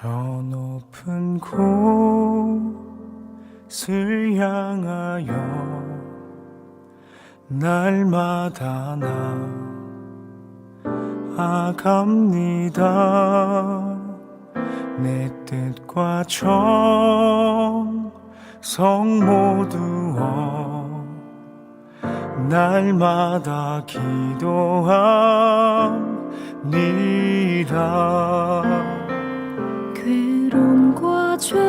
저 높은 곳을 향하여 날마다 나아갑니다. 내 뜻과 정성 모두어 날마다 기도합니다. 괴로움과 죄가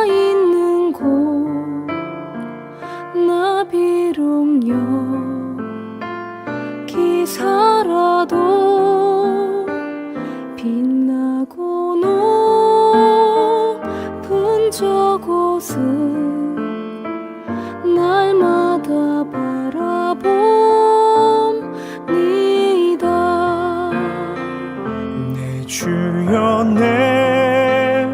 있는 곳 나 비록 여기 살아도 빛나고 높은 저곳은 날마다 바라봅니다. 내 주여 내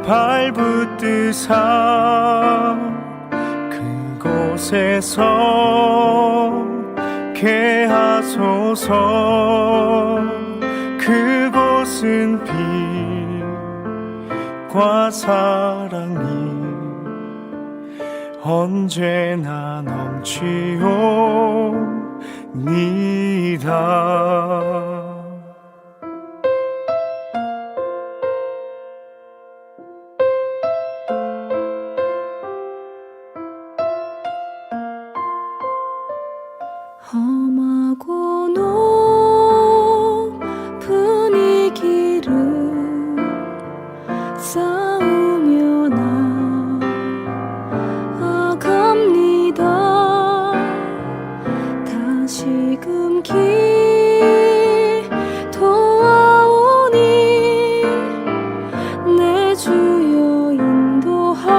발붙드사 그곳에서 개하소서. 그곳은 빛과 사랑이 언제나 넘치옵니다. 험하고 높은 이 길을 싸우며 나아갑니다. 다시금 기도하오니 내 주여 인도하소서.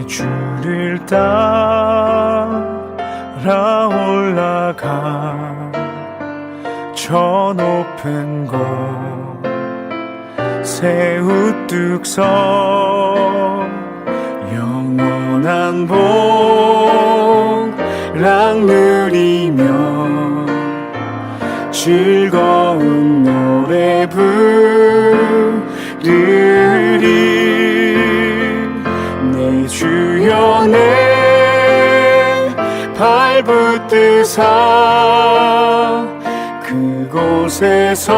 주를 따라 올라가 저 높은 곳 새 우뚝 서 영원한 복락 누리며 즐거운 노래 부르리. 내 주여 내 발붙드사 그곳에서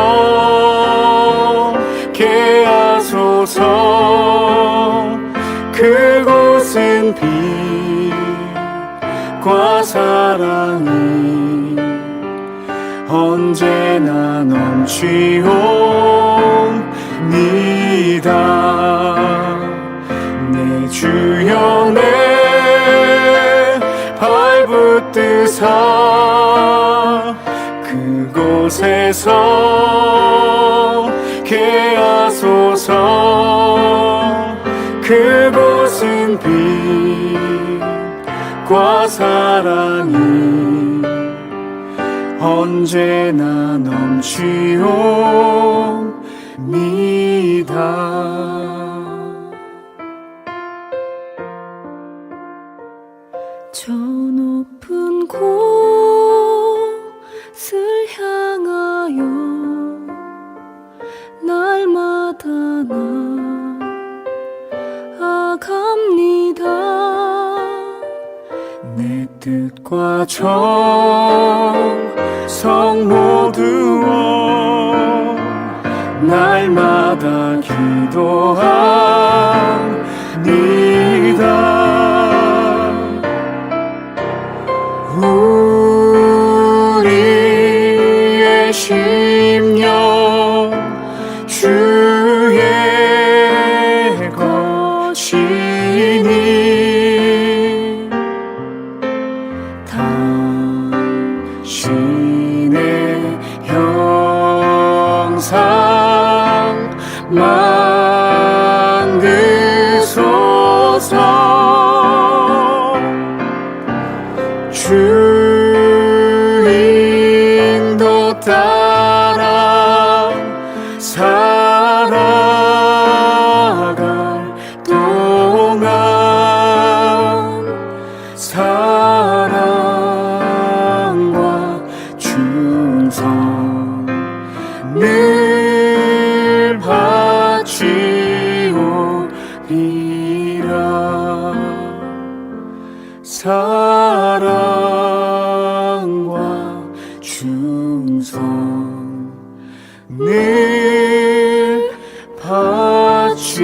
개하소서. 그곳은 빛과 사랑이 언제나 넘치옵니다. 내 주여 내 발붙드사 그곳에서 개하소서. 그곳은 빛과 사랑이 언제나 넘치옵니다. 저 높은 곳을 향하여 날마다 나아갑니다. 내 뜻과 정성 모두어 날마다 기도합니다. 우리의 심령 주의 것이니 당신의 형상 만드소서. 주 인도 따라 살아갈 동안 사랑과 사랑과 충성 늘 바치오리라.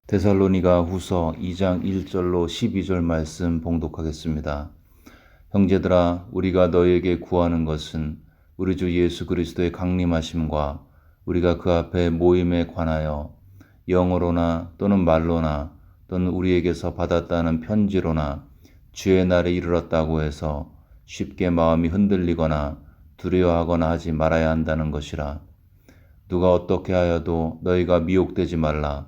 데살로니가 후서 2장 1절로 12절 말씀 봉독하겠습니다. 형제들아, 우리가 너희에게 구하는 것은 우리 주 예수 그리스도의 강림하심과 우리가 그 앞에 모임에 관하여 영어로나 또는 말로나 또는 우리에게서 받았다는 편지로나 주의 날에 이르렀다고 해서 쉽게 마음이 흔들리거나 두려워하거나 하지 말아야 한다는 것이라. 누가 어떻게 하여도 너희가 미혹되지 말라.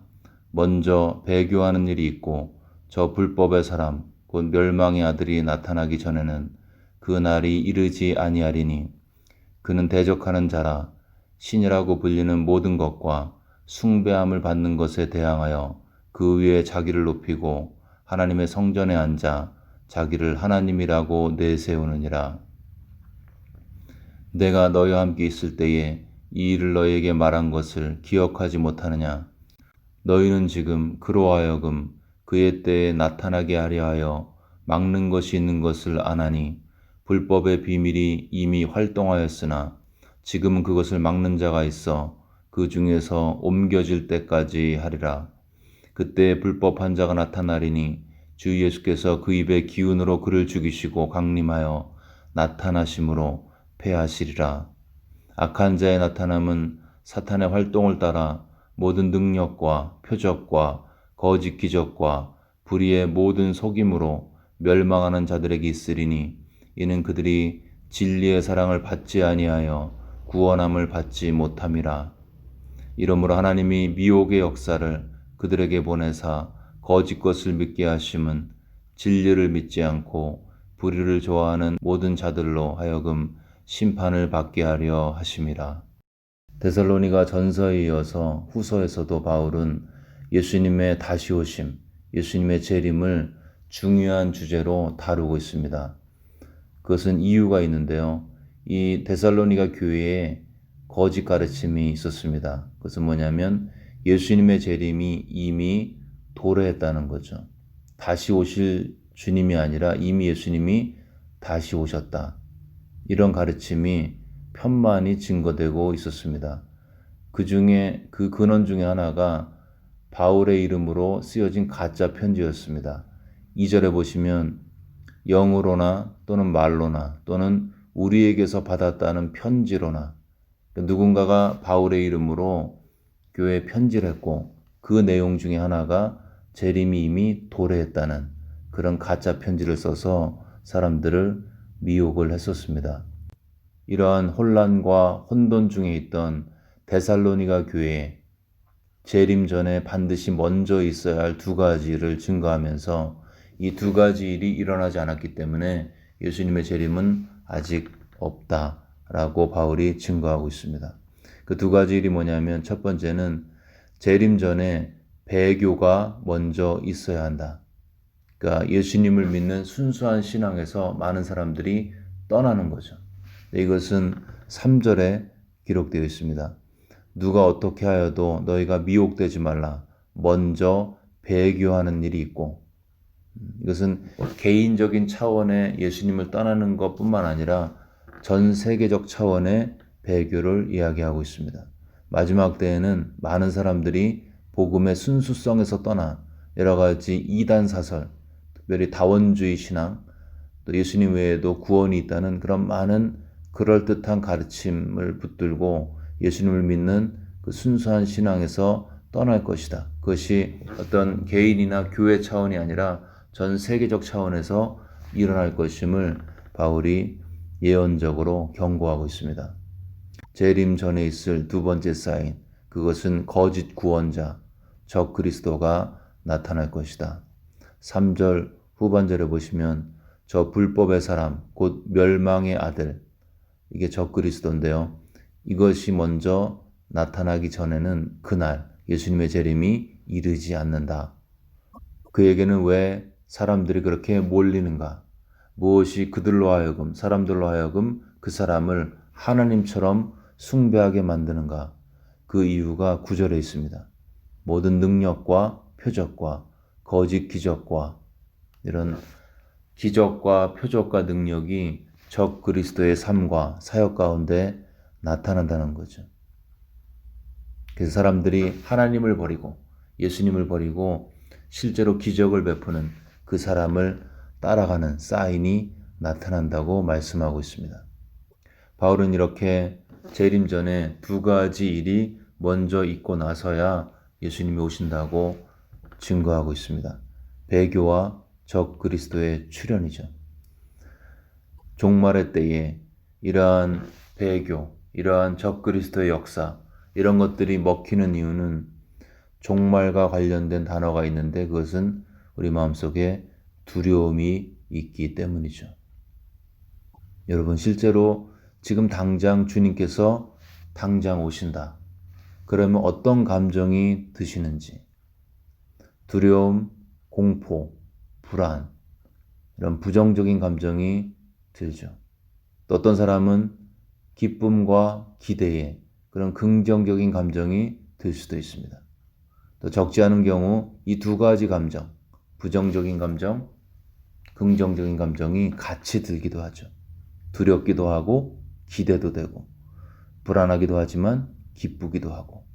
먼저 배교하는 일이 있고 저 불법의 사람 곧 멸망의 아들이 나타나기 전에는 그 날이 이르지 아니하리니 그는 대적하는 자라. 신이라고 불리는 모든 것과 숭배함을 받는 것에 대항하여 그 위에 자기를 높이고 하나님의 성전에 앉아 자기를 하나님이라고 내세우느니라. 내가 너희와 함께 있을 때에 이 일을 너희에게 말한 것을 기억하지 못하느냐? 너희는 지금 그로 하여금 그의 때에 나타나게 하려 하여 막는 것이 있는 것을 아나니 불법의 비밀이 이미 활동하였으나 지금은 그것을 막는 자가 있어 그 중에서 옮겨질 때까지 하리라. 그때 불법한 자가 나타나리니 주 예수께서 그 입의 기운으로 그를 죽이시고 강림하여 나타나심으로 패하시리라. 악한 자의 나타남은 사탄의 활동을 따라 모든 능력과 표적과 거짓 기적과 불의의 모든 속임으로 멸망하는 자들에게 있으리니 이는 그들이 진리의 사랑을 받지 아니하여 구원함을 받지 못함이라. 이러므로 하나님이 미혹의 역사를 그들에게 보내사 거짓 것을 믿게 하심은 진리를 믿지 않고 불의를 좋아하는 모든 자들로 하여금 심판을 받게 하려 하심이라. 데살로니가 전서에 이어서 후서에서도 바울은 예수님의 다시 오심, 예수님의 재림을 중요한 주제로 다루고 있습니다. 그것은 이유가 있는데요. 이 데살로니가 교회에 거짓 가르침이 있었습니다. 그것은 뭐냐면 예수님의 재림이 이미 도래했다는 거죠. 다시 오실 주님이 아니라 이미 예수님이 다시 오셨다. 이런 가르침이 편만이 증거되고 있었습니다. 그 중에 그 근원 중에 하나가 바울의 이름으로 쓰여진 가짜 편지였습니다. 2절에 보시면 영으로나 또는 말로나 또는 우리에게서 받았다는 편지로나 누군가가 바울의 이름으로 교회에 편지를 했고 그 내용 중에 하나가 재림이 이미 도래했다는 그런 가짜 편지를 써서 사람들을 미혹을 했었습니다. 이러한 혼란과 혼돈 중에 있던 데살로니가 교회에 재림 전에 반드시 먼저 있어야 할 두 가지를 증거하면서 이 두 가지 일이 일어나지 않았기 때문에 예수님의 재림은 아직 없다라고 바울이 증거하고 있습니다. 그 두 가지 일이 뭐냐면 첫 번째는 재림 전에 배교가 먼저 있어야 한다. 그러니까 예수님을 믿는 순수한 신앙에서 많은 사람들이 떠나는 거죠. 이것은 3절에 기록되어 있습니다. 누가 어떻게 하여도 너희가 미혹되지 말라. 먼저 배교하는 일이 있고, 이것은 개인적인 차원의 예수님을 떠나는 것뿐만 아니라 전 세계적 차원의 배교를 이야기하고 있습니다. 마지막 때에는 많은 사람들이 복음의 순수성에서 떠나 여러 가지 이단 사설, 특별히 다원주의 신앙, 또 예수님 외에도 구원이 있다는 그런 많은 그럴듯한 가르침을 붙들고 예수님을 믿는 그 순수한 신앙에서 떠날 것이다. 그것이 어떤 개인이나 교회 차원이 아니라 전 세계적 차원에서 일어날 것임을 바울이 예언적으로 경고하고 있습니다. 재림 전에 있을 두 번째 사인, 그것은 거짓 구원자, 적 그리스도가 나타날 것이다. 3절 후반절에 보시면 저 불법의 사람, 곧 멸망의 아들, 이게 적 그리스도인데요. 이것이 먼저 나타나기 전에는 그날 예수님의 재림이 이르지 않는다. 그에게는 왜 사람들이 그렇게 몰리는가? 무엇이 사람들로 하여금 그 사람을 하나님처럼 숭배하게 만드는가? 그 이유가 9절에 있습니다. 모든 능력과 표적과 거짓 기적과 이런 기적과 표적과 능력이 적 그리스도의 삶과 사역 가운데 나타난다는 거죠. 그래서 사람들이 하나님을 버리고 예수님을 버리고 실제로 기적을 베푸는 그 사람을 따라가는 사인이 나타난다고 말씀하고 있습니다. 바울은 이렇게 재림 전에 두 가지 일이 먼저 있고 나서야 예수님이 오신다고 증거하고 있습니다. 배교와 적 그리스도의 출현이죠. 종말의 때에 이러한 배교, 이러한 적 그리스도의 역사, 이런 것들이 먹히는 이유는 종말과 관련된 단어가 있는데 그것은 우리 마음속에 두려움이 있기 때문이죠. 여러분, 실제로 지금 당장 주님께서 당장 오신다. 그러면 어떤 감정이 드시는지, 두려움, 공포, 불안, 이런 부정적인 감정이 들죠. 또 어떤 사람은 기쁨과 기대에 그런 긍정적인 감정이 들 수도 있습니다. 또 적지 않은 경우 이 두 가지 감정, 부정적인 감정, 긍정적인 감정이 같이 들기도 하죠. 두렵기도 하고 기대도 되고 불안하기도 하지만 기쁘기도 하고,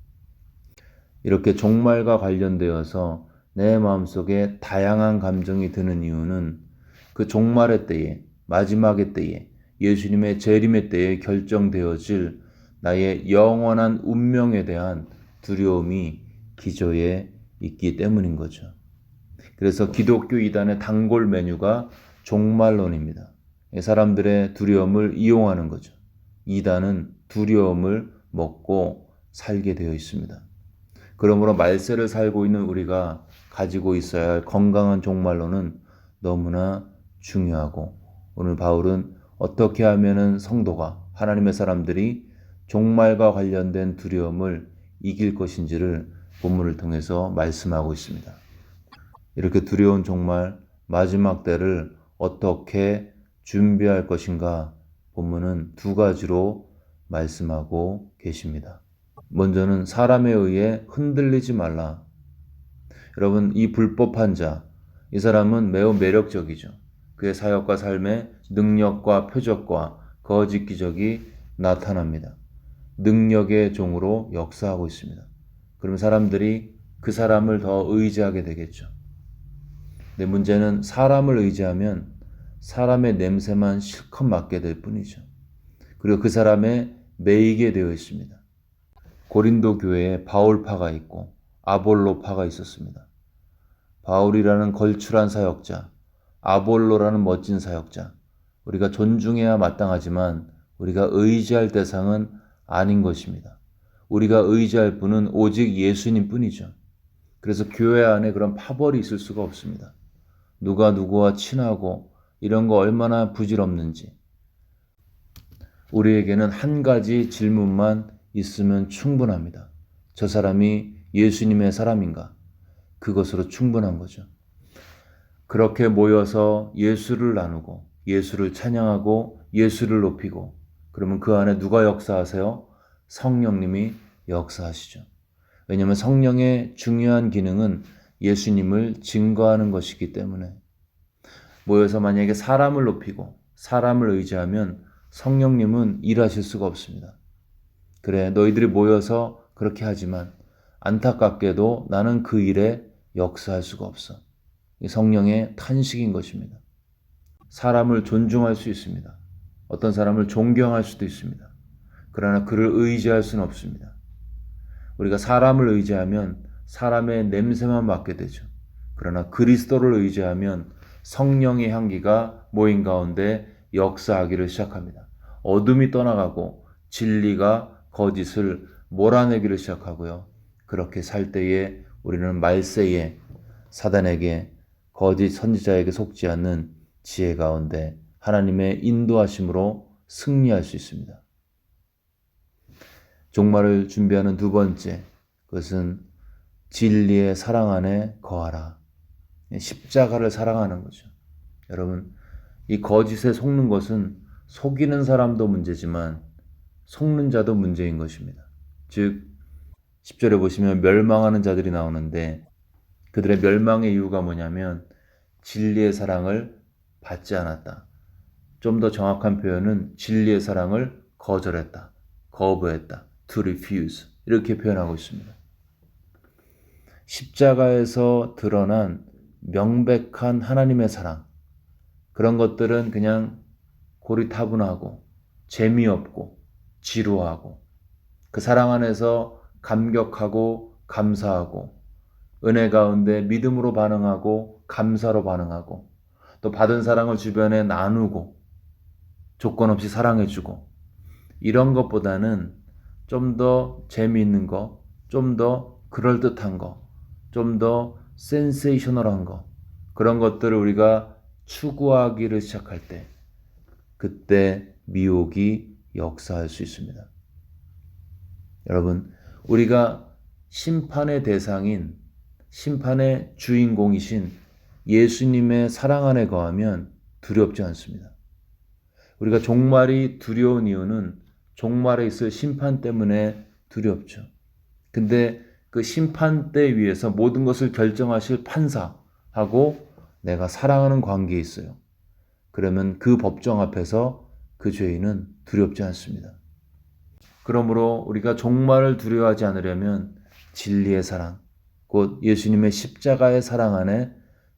이렇게 종말과 관련되어서 내 마음속에 다양한 감정이 드는 이유는 그 종말의 때에, 마지막의 때에, 예수님의 재림의 때에 결정되어질 나의 영원한 운명에 대한 두려움이 기저에 있기 때문인 거죠. 그래서 기독교 이단의 단골 메뉴가 종말론입니다. 사람들의 두려움을 이용하는 거죠. 이단은 두려움을 먹고 살게 되어 있습니다. 그러므로 말세를 살고 있는 우리가 가지고 있어야 할 건강한 종말론은 너무나 중요하고, 오늘 바울은 어떻게 하면은 성도가, 하나님의 사람들이 종말과 관련된 두려움을 이길 것인지를 본문을 통해서 말씀하고 있습니다. 이렇게 두려운 종말, 마지막 때를 어떻게 준비할 것인가 본문은 두 가지로 말씀하고 계십니다. 먼저는 사람에 의해 흔들리지 말라. 여러분, 이 불법한 자, 이 사람은 매우 매력적이죠. 그의 사역과 삶에 능력과 표적과 거짓 기적이 나타납니다. 능력의 종으로 역사하고 있습니다. 그러면 사람들이 그 사람을 더 의지하게 되겠죠. 근데 문제는 사람을 의지하면 사람의 냄새만 실컷 맡게 될 뿐이죠. 그리고 그 사람에 매이게 되어 있습니다. 고린도 교회에 바울파가 있고 아볼로파가 있었습니다. 바울이라는 걸출한 사역자, 아볼로라는 멋진 사역자, 우리가 존중해야 마땅하지만 우리가 의지할 대상은 아닌 것입니다. 우리가 의지할 분은 오직 예수님 뿐이죠. 그래서 교회 안에 그런 파벌이 있을 수가 없습니다. 누가 누구와 친하고 이런 거 얼마나 부질없는지. 우리에게는 한 가지 질문만 있으면 충분합니다. 저 사람이 예수님의 사람인가? 그것으로 충분한 거죠. 그렇게 모여서 예수를 나누고 예수를 찬양하고 예수를 높이고, 그러면 그 안에 누가 역사하세요? 성령님이 역사하시죠. 왜냐하면 성령의 중요한 기능은 예수님을 증거하는 것이기 때문에. 모여서 만약에 사람을 높이고 사람을 의지하면 성령님은 일하실 수가 없습니다. 그래, 너희들이 모여서 그렇게 하지만 안타깝게도 나는 그 일에 역사할 수가 없어. 이 성령의 탄식인 것입니다. 사람을 존중할 수 있습니다. 어떤 사람을 존경할 수도 있습니다. 그러나 그를 의지할 수는 없습니다. 우리가 사람을 의지하면 사람의 냄새만 맡게 되죠. 그러나 그리스도를 의지하면 성령의 향기가 모임 가운데 역사하기를 시작합니다. 어둠이 떠나가고 진리가 거짓을 몰아내기를 시작하고요. 그렇게 살 때에 우리는 말세에 사단에게, 거짓 선지자에게 속지 않는 지혜 가운데 하나님의 인도하심으로 승리할 수 있습니다. 종말을 준비하는 두 번째, 그것은 진리의 사랑 안에 거하라. 십자가를 사랑하는 거죠. 여러분, 이 거짓에 속는 것은 속이는 사람도 문제지만 속는 자도 문제인 것입니다. 즉 10절에 보시면 멸망하는 자들이 나오는데 그들의 멸망의 이유가 뭐냐면 진리의 사랑을 받지 않았다. 좀 더 정확한 표현은 진리의 사랑을 거절했다. 거부했다. to refuse. 이렇게 표현하고 있습니다. 십자가에서 드러난 명백한 하나님의 사랑, 그런 것들은 그냥 고리타분하고 재미없고 지루하고 그 사랑 안에서 감격하고 감사하고 은혜 가운데 믿음으로 반응하고 감사로 반응하고 또 받은 사랑을 주변에 나누고 조건 없이 사랑해주고 이런 것보다는 좀 더 재미있는 거, 좀 더 그럴듯한 거, 좀 더 센세이셔널한 거, 그런 것들을 우리가 추구하기를 시작할 때 그때 미혹이 역사할 수 있습니다. 여러분, 우리가 심판의 대상인, 심판의 주인공이신 예수님의 사랑 안에 거하면 두렵지 않습니다. 우리가 종말이 두려운 이유는 종말에 있을 심판 때문에 두렵죠. 근데 그 심판대 위에서 모든 것을 결정하실 판사하고 내가 사랑하는 관계에 있어요. 그러면 그 법정 앞에서 그 죄인은 두렵지 않습니다. 그러므로 우리가 종말을 두려워하지 않으려면 진리의 사랑, 곧 예수님의 십자가의 사랑 안에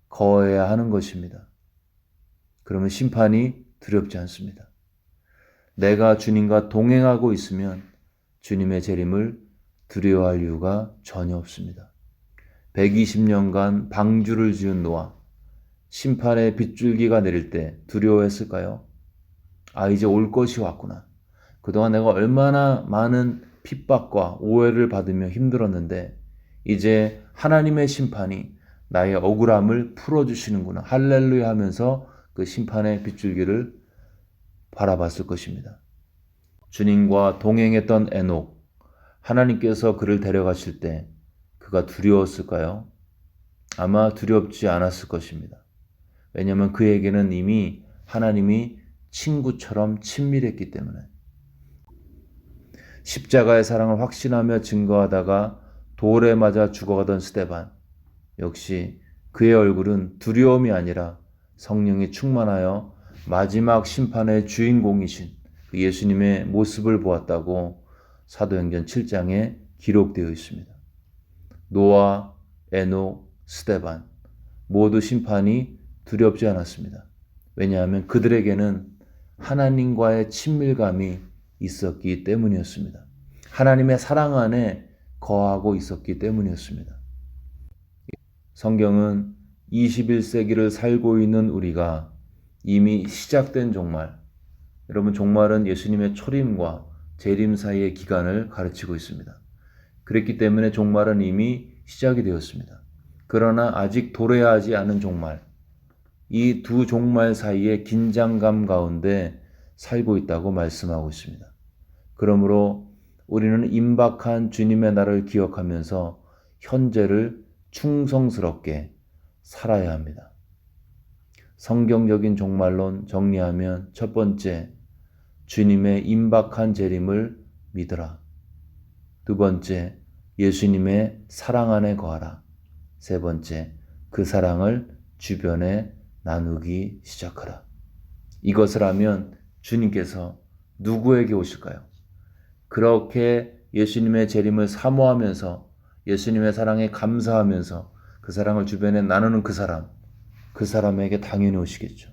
거해야 하는 것입니다. 그러면 심판이 두렵지 않습니다. 내가 주님과 동행하고 있으면 주님의 재림을 두려워할 이유가 전혀 없습니다. 120년간 방주를 지은 노아, 심판의 빗줄기가 내릴 때 두려워했을까요? 이제 올 것이 왔구나. 그동안 내가 얼마나 많은 핍박과 오해를 받으며 힘들었는데 이제 하나님의 심판이 나의 억울함을 풀어주시는구나. 할렐루야 하면서 그 심판의 빗줄기를 바라봤을 것입니다. 주님과 동행했던 에녹, 하나님께서 그를 데려가실 때 그가 두려웠을까요? 아마 두렵지 않았을 것입니다. 왜냐하면 그에게는 이미 하나님이 친구처럼 친밀했기 때문에. 십자가의 사랑을 확신하며 증거하다가 돌에 맞아 죽어가던 스데반, 역시 그의 얼굴은 두려움이 아니라 성령이 충만하여 마지막 심판의 주인공이신 예수님의 모습을 보았다고 사도행전 7장에 기록되어 있습니다. 노아, 에녹, 스데반 모두 심판이 두렵지 않았습니다. 왜냐하면 그들에게는 하나님과의 친밀감이 있었기 때문이었습니다. 하나님의 사랑 안에 거하고 있었기 때문이었습니다. 성경은 21세기를 살고 있는 우리가 이미 시작된 종말, 여러분 종말은 예수님의 초림과 재림 사이의 기간을 가르치고 있습니다. 그랬기 때문에 종말은 이미 시작이 되었습니다. 그러나 아직 도래하지 않은 종말, 이 두 종말 사이의 긴장감 가운데 살고 있다고 말씀하고 있습니다. 그러므로 우리는 임박한 주님의 날을 기억하면서 현재를 충성스럽게 살아야 합니다. 성경적인 종말론 정리하면 첫 번째, 주님의 임박한 재림을 믿으라. 두 번째, 예수님의 사랑 안에 거하라. 세 번째, 그 사랑을 주변에 나누기 시작하라. 이것을 하면 주님께서 누구에게 오실까요? 그렇게 예수님의 재림을 사모하면서 예수님의 사랑에 감사하면서 그 사랑을 주변에 나누는 그 사람에게 당연히 오시겠죠.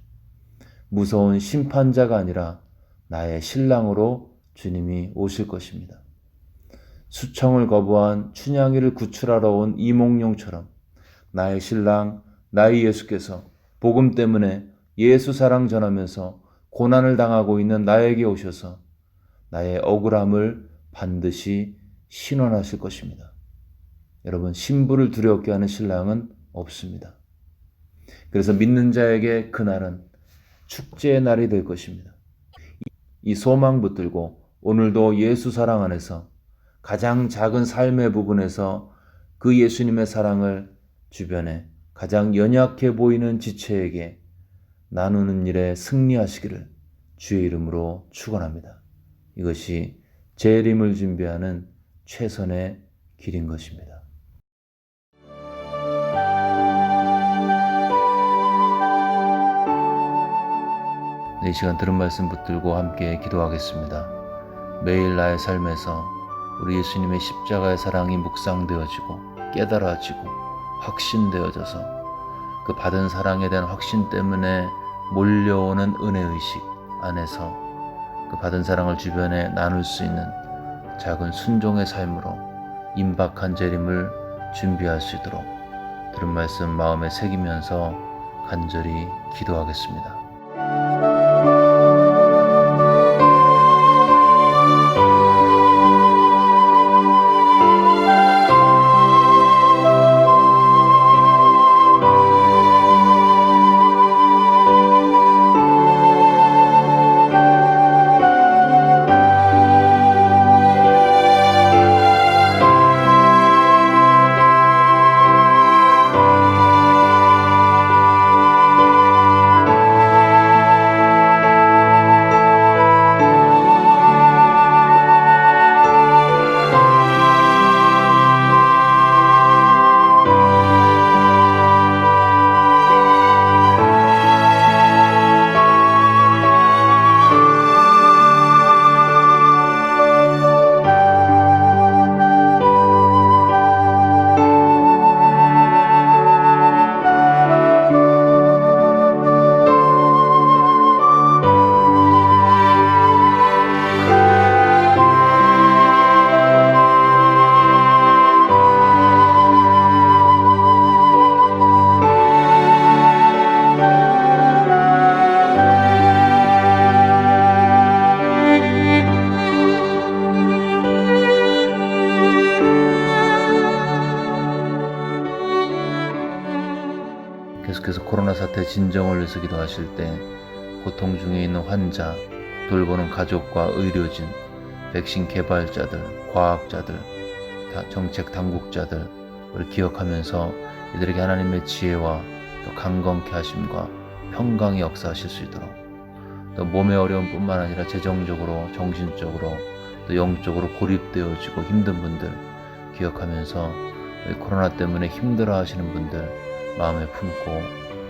무서운 심판자가 아니라 나의 신랑으로 주님이 오실 것입니다. 수청을 거부한 춘향이를 구출하러 온 이몽룡처럼 나의 신랑, 나의 예수께서 복음 때문에 예수 사랑 전하면서 고난을 당하고 있는 나에게 오셔서 나의 억울함을 반드시 신원하실 것입니다. 여러분, 신부를 두렵게 하는 신랑은 없습니다. 그래서 믿는 자에게 그날은 축제의 날이 될 것입니다. 이 소망 붙들고 오늘도 예수 사랑 안에서 가장 작은 삶의 부분에서 그 예수님의 사랑을 주변에 가장 연약해 보이는 지체에게 나누는 일에 승리하시기를 주의 이름으로 축원합니다. 이것이 재림을 준비하는 최선의 길인 것입니다. 이 시간 들은 말씀 붙들고 함께 기도하겠습니다. 매일 나의 삶에서 우리 예수님의 십자가의 사랑이 묵상되어지고 깨달아지고 확신되어져서 그 받은 사랑에 대한 확신 때문에 몰려오는 은혜의식 안에서 그 받은 사랑을 주변에 나눌 수 있는 작은 순종의 삶으로 임박한 재림을 준비할 수 있도록 들은 말씀 마음에 새기면서 간절히 기도하겠습니다. 계속해서 코로나 사태 진정을 위해서 기도하실 때 고통 중에 있는 환자, 돌보는 가족과 의료진, 백신 개발자들, 과학자들, 정책 당국자들 우리 기억하면서 이들에게 하나님의 지혜와 또 강건케 하심과 평강이 역사하실 수 있도록 또 몸의 어려움뿐만 아니라 재정적으로, 정신적으로 또 영적으로 고립되어지고 힘든 분들 기억하면서 코로나 때문에 힘들어 하시는 분들 마음에 품고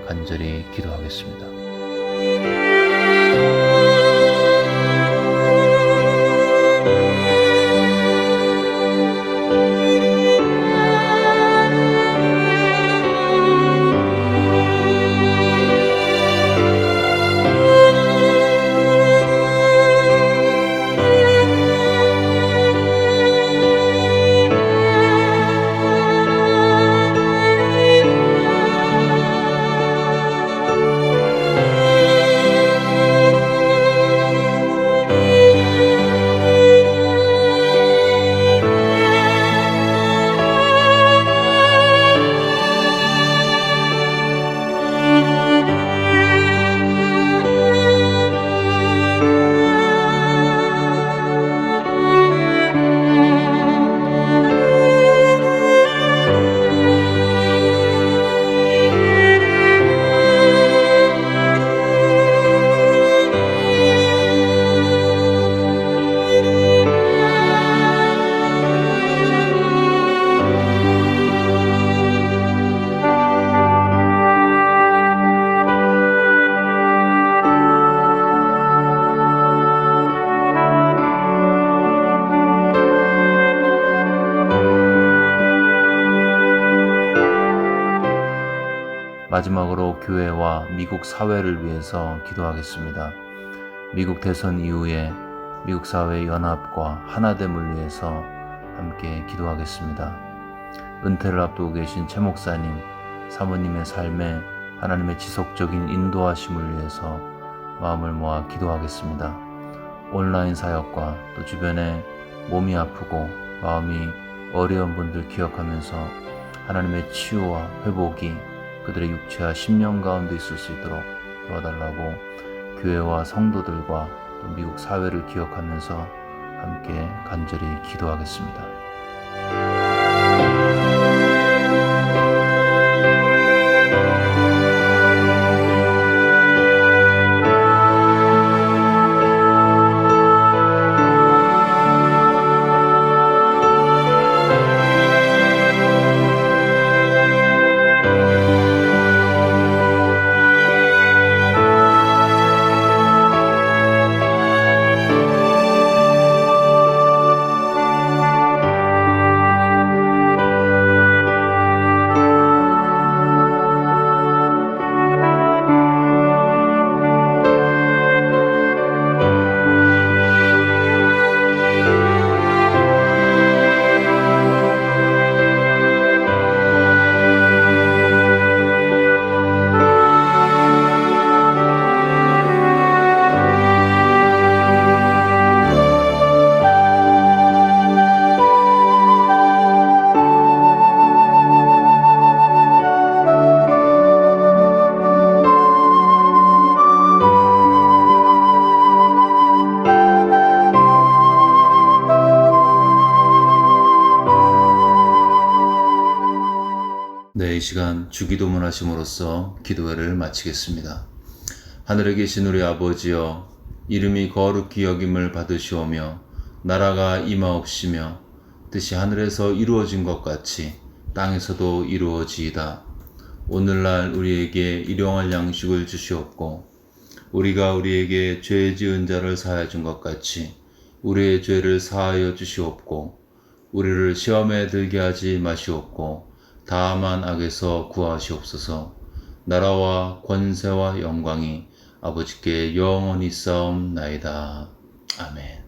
간절히 기도하겠습니다. 마지막으로 교회와 미국 사회를 위해서 기도하겠습니다. 미국 대선 이후에 미국 사회의 연합과 하나됨을 위해서 함께 기도하겠습니다. 은퇴를 앞두고 계신 최 목사님, 사모님의 삶에 하나님의 지속적인 인도하심을 위해서 마음을 모아 기도하겠습니다. 온라인 사역과 또 주변에 몸이 아프고 마음이 어려운 분들 기억하면서 하나님의 치유와 회복이 그들의 육체와 심령 가운데 있을 수 있도록 도와달라고 교회와 성도들과 또 미국 사회를 기억하면서 함께 간절히 기도하겠습니다. 네, 이 시간 주기도문 하심으로써 기도회를 마치겠습니다. 하늘에 계신 우리 아버지여, 이름이 거룩히 여김을 받으시오며 나라가 임하옵시며 뜻이 하늘에서 이루어진 것 같이 땅에서도 이루어지이다. 오늘날 우리에게 일용할 양식을 주시옵고 우리가 우리에게 죄 지은 자를 사하여 준 것 같이 우리의 죄를 사하여 주시옵고 우리를 시험에 들게 하지 마시옵고 다만 악에서 구하시옵소서. 나라와 권세와 영광이 아버지께 영원히 싸움나이다. 아멘.